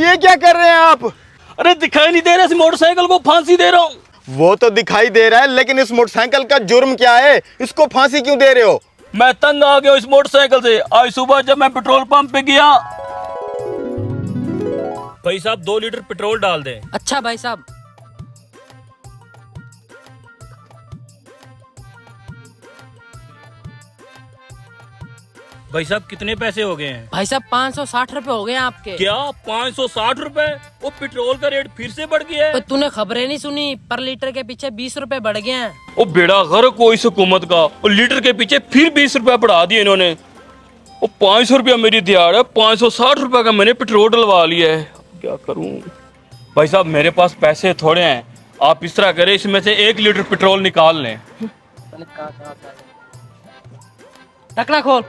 ये क्या कर रहे हैं आप? अरे दिखाई नहीं दे रहा, इस मोटरसाइकिल को फांसी दे रहा हूँ। वो तो दिखाई दे रहा है, लेकिन इस मोटरसाइकिल का जुर्म क्या है? इसको फांसी क्यों दे रहे हो? मैं तंग आ गया इस मोटरसाइकिल से। आज सुबह जब मैं पेट्रोल पंप पे गया, भाई साहब 2 लीटर पेट्रोल डाल दें। अच्छा भाई साहब। भाई साहब कितने पैसे हो गए हैं? भाई साहब 560 रुपए हो गए आपके। क्या 560 रुपए? वो पेट्रोल का रेट फिर से बढ़ गया है। तो तूने खबरें नहीं सुनी? पर लीटर के पीछे 20 रुपए बढ़ गए हैं। वो बेड़ा गर्क हो इस हुकूमत का। वो लीटर के पीछे फिर 20 रुपया बढ़ा दिए इन्होंने। वो 500 रुपया मेरी दिहाड़ है, 560 रुपया का मैंने पेट्रोल डलवा लिया है। क्या करूं? भाई साहब मेरे पास पैसे थोड़े हैं, आप इस तरह करें, इसमें से 1 लीटर पेट्रोल निकाल लें। ढक्कना खोल।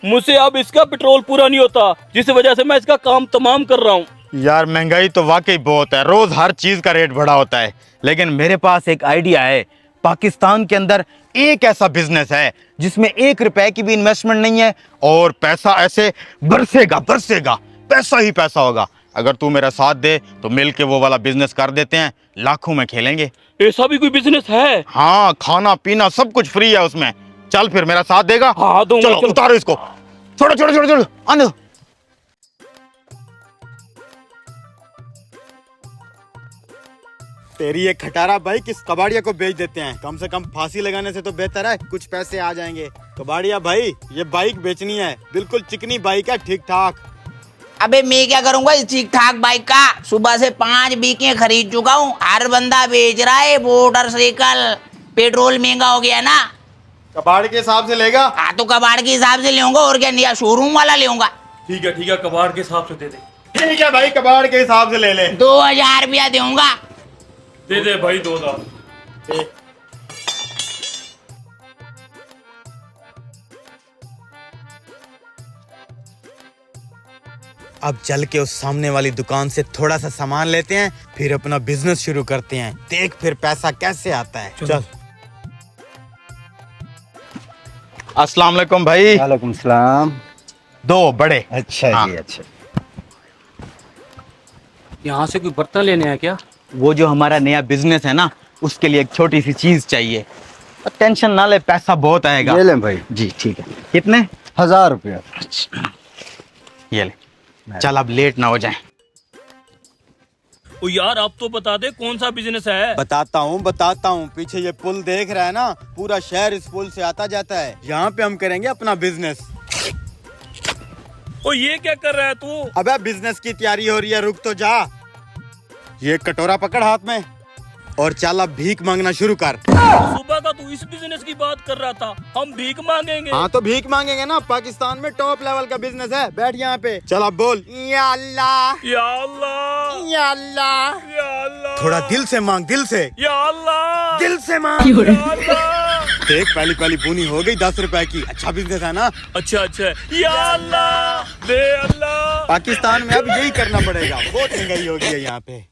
मुझसे अब इसका पेट्रोल पूरा नहीं होता, जिस वजह से मैं इसका काम तमाम कर रहा हूँ। यार महंगाई तो वाकई बहुत है, रोज हर चीज का रेट बढ़ा होता है। लेकिन मेरे पास एक आइडिया है। पाकिस्तान के अंदर एक ऐसा बिजनेस है जिसमें 1 रुपए की भी इन्वेस्टमेंट नहीं है और पैसा ऐसे बरसेगा बरसेगा, पैसा ही पैसा होगा। अगर तू मेरा साथ दे तो मिलके वो वाला बिजनेस कर देते हैं, लाखों में खेलेंगे। ऐसा भी कोई बिजनेस है? हाँ, खाना पीना सब कुछ फ्री है उसमें। चल फिर, मेरा साथ देगा? हाँ दूंगा। चलो उतारो इसको। छोड़ो छोड़ो छोड़ो छोड़ो, आने दो। तेरी ये खटारा बाइक इस कबाड़िया को बेच देते हैं। कम से कम फांसी लगाने से तो बेहतर है, कुछ पैसे आ जाएंगे। कबाड़िया भाई, ये बाइक बेचनी है, बिल्कुल चिकनी बाइक है, ठीक ठाक। अबे मैं क्या करूंगा इस ठीक ठाक बाइक का? सुबह से 5 बीकें खरीद चुका हूँ, हर बंदा बेच रहा है मोटरसाइकिल। पेट्रोल महंगा हो गया ना। कबाड़ के हिसाब से लेगा? हाँ तो कबाड़ के हिसाब से लेऊंगा, और क्या नया शोरूम वाला लेऊंगा। ठीक है, कबाड़ के हिसाब से दे दे। ठीक है भाई, कबाड़ के हिसाब से ले ले। 2000 रुपया दूंगा। दे दे भाई 2000। अब चल के उस सामने वाली दुकान से थोड़ा सा सामान लेते हैं, फिर अपना बिजनेस शुरू करते हैं। देख फिर पैसा कैसे आता है। चल। अस्सलाम वालेकुम भाई। वालेकुम सलाम। 2 बड़े। अच्छा हाँ। जी, अच्छा। यहाँ से कोई बर्तन लेने आया क्या? वो जो हमारा नया बिजनेस है ना, उसके लिए एक छोटी सी चीज चाहिए। टेंशन ना ले, पैसा बहुत आएगा। ये लें भाई। जी ठीक है। कितने? 1000 रुपया। ये ले। चल अब लेट ना हो जाए। ओ यार आप तो बता दे कौन सा बिजनेस है? बताता हूँ। पीछे ये पुल देख रहा है ना, पूरा शहर इस पुल से आता जाता है। यहाँ पे हम करेंगे अपना बिजनेस। ओ ये क्या कर रहा है तू? अबे बिजनेस की तैयारी हो रही है, रुक तो जा। ये कटोरा पकड़ हाथ में और चल अब भीख मांगना शुरू कर। सुबह का तू इस बिजनेस की बात कर रहा था, हम भीख मांगेंगे। हाँ तो भीख मांगेंगे ना, पाकिस्तान में टॉप लेवल का बिजनेस है। बैठ यहाँ पे। चल अब बोल, या अल्लाह या अल्लाह, या अल्लाह। या अल्लाह। थोड़ा दिल से मांग, दिल से। या अल्लाह, दिल से मांग। या अल्लाह। देख पहली पहली बुनी हो गई 10 रुपए की। अच्छा बिजनेस है ना? अच्छा। या अल्लाह, दे अल्लाह। पाकिस्तान में अब यही करना पड़ेगा, बहुत महंगाई हो गई है यहाँ पे।